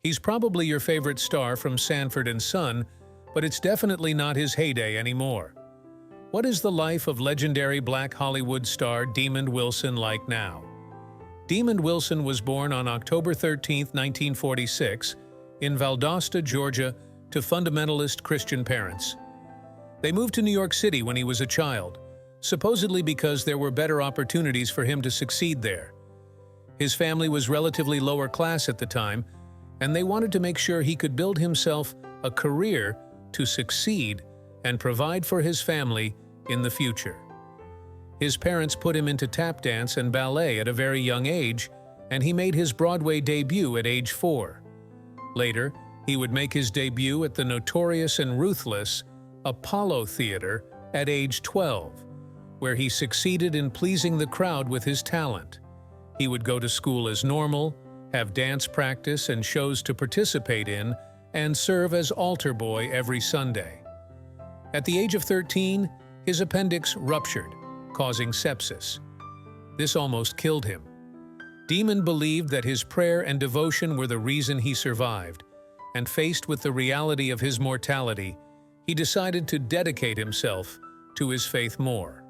He's probably your favorite star from Sanford and Son, but it's definitely not his heyday anymore. What is the life of legendary Black Hollywood star Demond Wilson like now? Demond Wilson was born on October 13, 1946, in Valdosta, Georgia, to fundamentalist Christian parents. They moved to New York City when he was a child, supposedly because there were better opportunities for him to succeed there. His family was relatively lower class at the time, and they wanted to make sure he could build himself a career to succeed and provide for his family in the future. His parents put him into tap dance and ballet at a very young age, and he made his Broadway debut at age 4. Later, he would make his debut at the notorious and ruthless Apollo Theater at age 12, where he succeeded in pleasing the crowd with his talent. He would go to school as normal, have dance practice and shows to participate in, and serve as altar boy every Sunday. At the age of 13, his appendix ruptured, causing sepsis. This almost killed him. Demond believed that his prayer and devotion were the reason he survived, and faced with the reality of his mortality, he decided to dedicate himself to his faith more.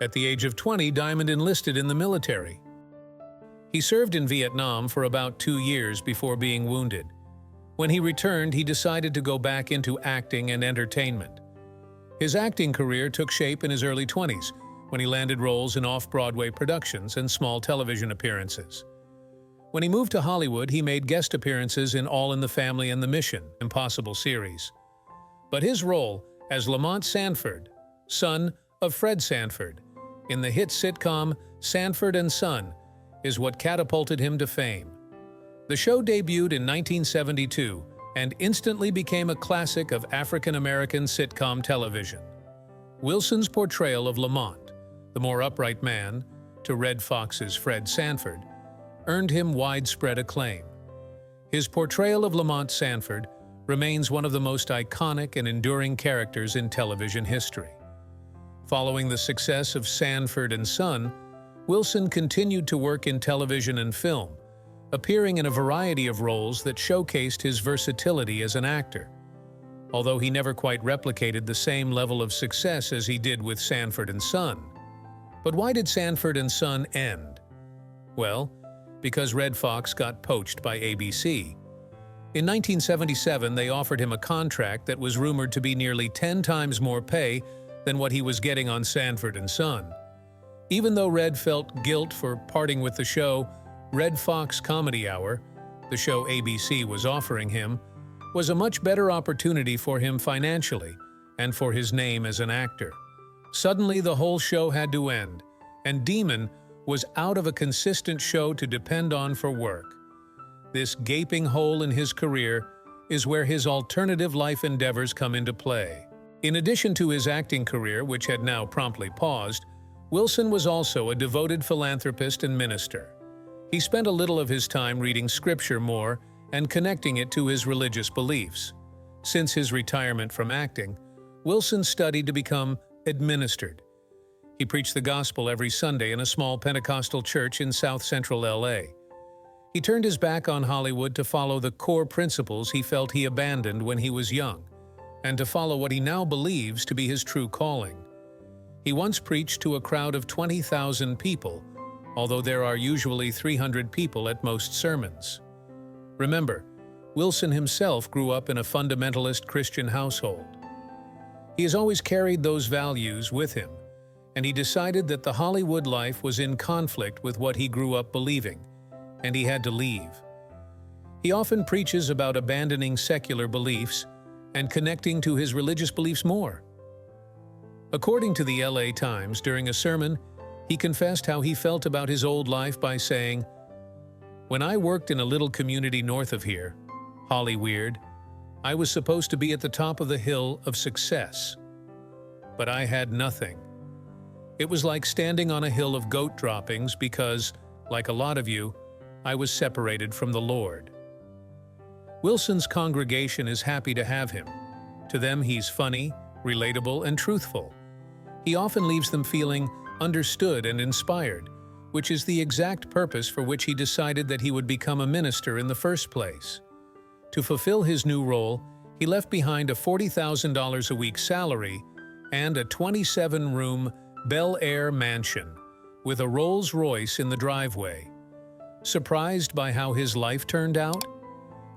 At the age of 20, Demond enlisted in the military. He served in Vietnam for about 2 years before being wounded. When he returned, he decided to go back into acting and entertainment. His acting career took shape in his early 20s, when he landed roles in off-Broadway productions and small television appearances. When he moved to Hollywood, he made guest appearances in All in the Family and The Mission: Impossible series. But his role as Lamont Sanford, son of Fred Sanford, in the hit sitcom Sanford and Son, is what catapulted him to fame. The show debuted in 1972 and instantly became a classic of African-American sitcom television. Wilson's portrayal of Lamont, the more upright man, to Redd Foxx's Fred Sanford, earned him widespread acclaim. His portrayal of Lamont Sanford remains one of the most iconic and enduring characters in television history. Following the success of Sanford and Son, Wilson continued to work in television and film, appearing in a variety of roles that showcased his versatility as an actor. Although he never quite replicated the same level of success as he did with Sanford and Son. But why did Sanford and Son end? Well, because Redd Foxx got poached by ABC. In 1977, they offered him a contract that was rumored to be nearly 10 times more pay than what he was getting on Sanford and Son. Even though Redd felt guilt for parting with the show, Redd Foxx Comedy Hour, the show ABC was offering him, was a much better opportunity for him financially and for his name as an actor. Suddenly, the whole show had to end, and Demond was out of a consistent show to depend on for work. This gaping hole in his career is where his alternative life endeavors come into play. In addition to his acting career, which had now promptly paused, Wilson was also a devoted philanthropist and minister. He spent a little of his time reading scripture more and connecting it to his religious beliefs. Since his retirement from acting, Wilson studied to become administered. He preached the gospel every Sunday in a small Pentecostal church in South Central LA. He turned his back on Hollywood to follow the core principles he felt he abandoned when he was young, and to follow what he now believes to be his true calling. He once preached to a crowd of 20,000 people, although there are usually 300 people at most sermons. Remember, Wilson himself grew up in a fundamentalist Christian household. He has always carried those values with him, and he decided that the Hollywood life was in conflict with what he grew up believing, and he had to leave. He often preaches about abandoning secular beliefs and connecting to his religious beliefs more. According to the LA Times, during a sermon, he confessed how he felt about his old life by saying, "When I worked in a little community north of here, Hollyweird, I was supposed to be at the top of the hill of success. But I had nothing. It was like standing on a hill of goat droppings because, like a lot of you, I was separated from the Lord." Wilson's congregation is happy to have him. To them, he's funny, relatable, and truthful. He often leaves them feeling understood and inspired, which is the exact purpose for which he decided that he would become a minister in the first place. To fulfill his new role, he left behind a $40,000 a week salary and a 27-room Bel Air mansion with a Rolls-Royce in the driveway. Surprised by how his life turned out?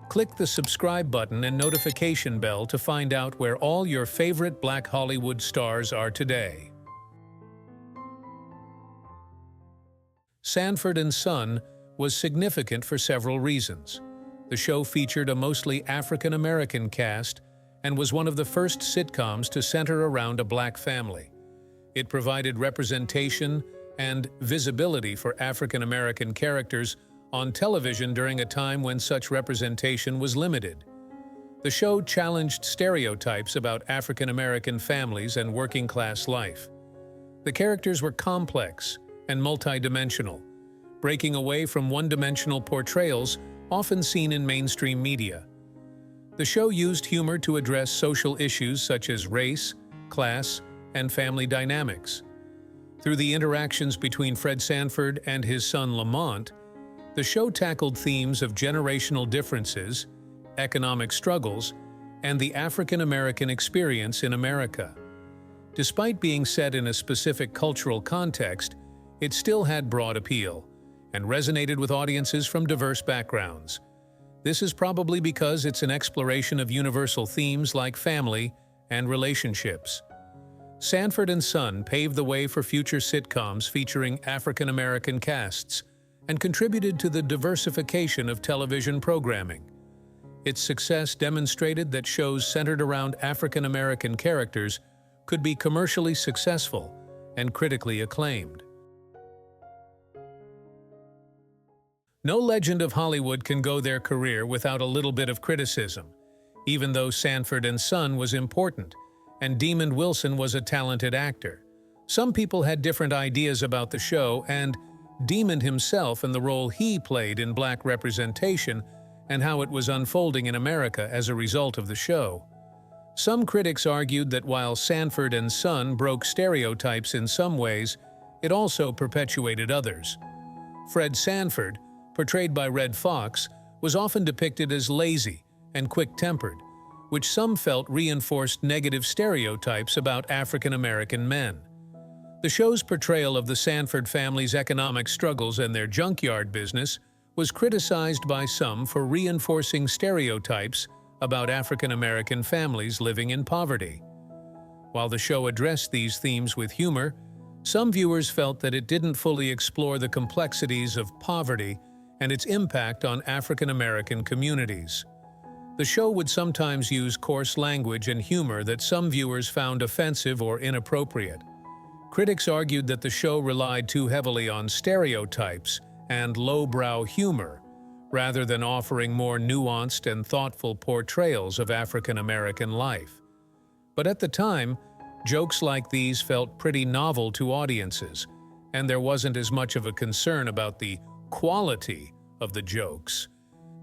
Click the subscribe button and notification bell to find out where all your favorite Black Hollywood stars are today. Sanford and Son was significant for several reasons. The show featured a mostly African-American cast and was one of the first sitcoms to center around a black family. It provided representation and visibility for African-American characters on television during a time when such representation was limited. The show challenged stereotypes about African-American families and working-class life. The characters were complex and multidimensional, breaking away from one-dimensional portrayals often seen in mainstream media. The show used humor to address social issues such as race, class, and family dynamics. Through the interactions between Fred Sanford and his son Lamont, the show tackled themes of generational differences, economic struggles, and the African-American experience in America. Despite being set in a specific cultural context, it still had broad appeal and resonated with audiences from diverse backgrounds. This is probably because it's an exploration of universal themes like family and relationships. Sanford and Son paved the way for future sitcoms featuring African-American casts and contributed to the diversification of television programming. Its success demonstrated that shows centered around African-American characters could be commercially successful and critically acclaimed. No legend of Hollywood can go their career without a little bit of criticism, even though Sanford and Son was important and Demond Wilson was a talented actor. Some people had different ideas about the show and Demond himself and the role he played in black representation and how it was unfolding in America as a result of the show. Some critics argued that while Sanford and Son broke stereotypes in some ways, it also perpetuated others. Fred Sanford, portrayed by Redd Foxx, was often depicted as lazy and quick-tempered, which some felt reinforced negative stereotypes about African-American men. The show's portrayal of the Sanford family's economic struggles and their junkyard business was criticized by some for reinforcing stereotypes about African-American families living in poverty. While the show addressed these themes with humor, some viewers felt that it didn't fully explore the complexities of poverty and its impact on African-American communities. The show would sometimes use coarse language and humor that some viewers found offensive or inappropriate. Critics argued that the show relied too heavily on stereotypes and lowbrow humor, rather than offering more nuanced and thoughtful portrayals of African-American life. But at the time, jokes like these felt pretty novel to audiences, and there wasn't as much of a concern about the quality of the jokes,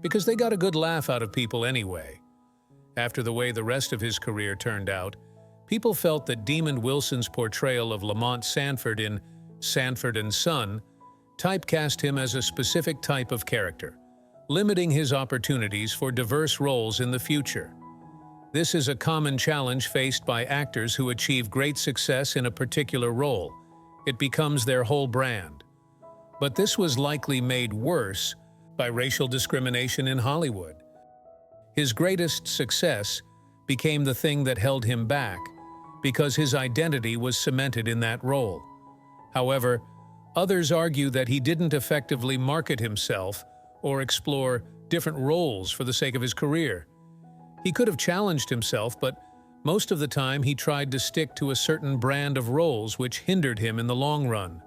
because they got a good laugh out of people anyway. After the way the rest of his career turned out, people felt that Demond Wilson's portrayal of Lamont Sanford in Sanford and Son typecast him as a specific type of character, limiting his opportunities for diverse roles in the future. This is a common challenge faced by actors who achieve great success in a particular role. It becomes their whole brand. But this was likely made worse by racial discrimination in Hollywood. His greatest success became the thing that held him back because his identity was cemented in that role. However, others argue that he didn't effectively market himself or explore different roles for the sake of his career. He could have challenged himself, but most of the time he tried to stick to a certain brand of roles which hindered him in the long run.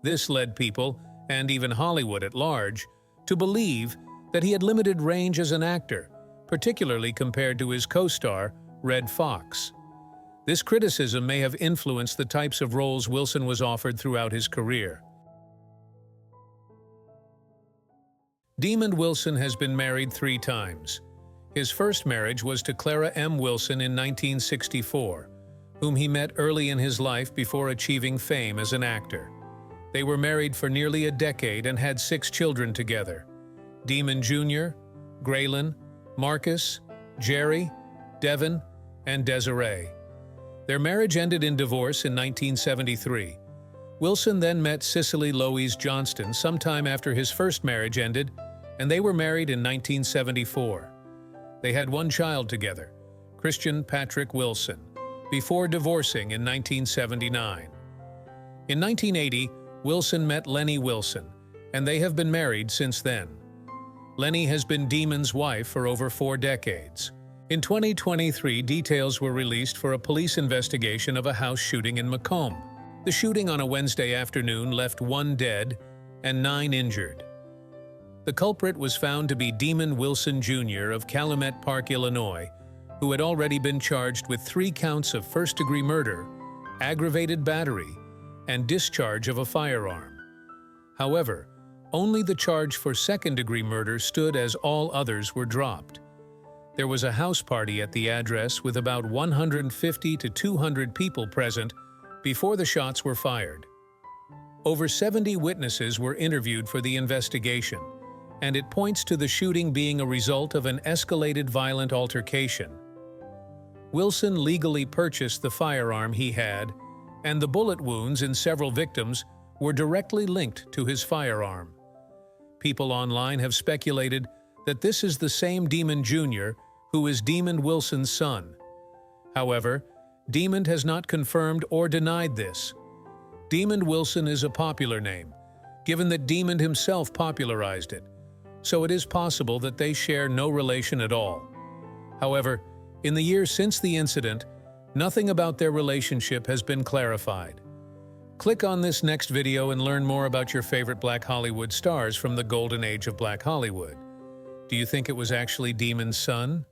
This led people, and even Hollywood at large, to believe that he had limited range as an actor, particularly compared to his co-star, Redd Foxx. This criticism may have influenced the types of roles Wilson was offered throughout his career. Demond Wilson has been married 3 times. His first marriage was to Clara M. Wilson in 1964, whom he met early in his life before achieving fame as an actor. They were married for nearly a decade and had 6 children together: Demon Jr., Graylin, Marcus, Jerry, Devin, and Desiree. Their marriage ended in divorce in 1973. Wilson then met Cicely Louise Johnston sometime after his first marriage ended, and they were married in 1974. They had 1 child together, Christian Patrick Wilson, before divorcing in 1979. In 1980, Wilson met Lenny Wilson, and they have been married since then. Lenny has been Demon's wife for over 4 decades. In 2023, details were released for a police investigation of a house shooting in Macomb. The shooting on a Wednesday afternoon left 1 dead and 9 injured. The culprit was found to be Demon Wilson Jr. of Calumet Park, Illinois, who had already been charged with 3 counts of first-degree murder, aggravated battery, and discharge of a firearm. However, only the charge for second-degree murder stood as all others were dropped. There was a house party at the address with about 150 to 200 people present before the shots were fired. Over 70 witnesses were interviewed for the investigation, and it points to the shooting being a result of an escalated violent altercation. Wilson legally purchased the firearm he had, and the bullet wounds in several victims were directly linked to his firearm. People online have speculated that this is the same Demon Jr. who is Demon Wilson's son. However, Demon has not confirmed or denied this. Demon Wilson is a popular name, given that Demon himself popularized it, so it is possible that they share no relation at all. However, in the years since the incident, nothing about their relationship has been clarified. Click on this next video and learn more about your favorite Black Hollywood stars from the golden age of Black Hollywood. Do you think it was actually Demon's son?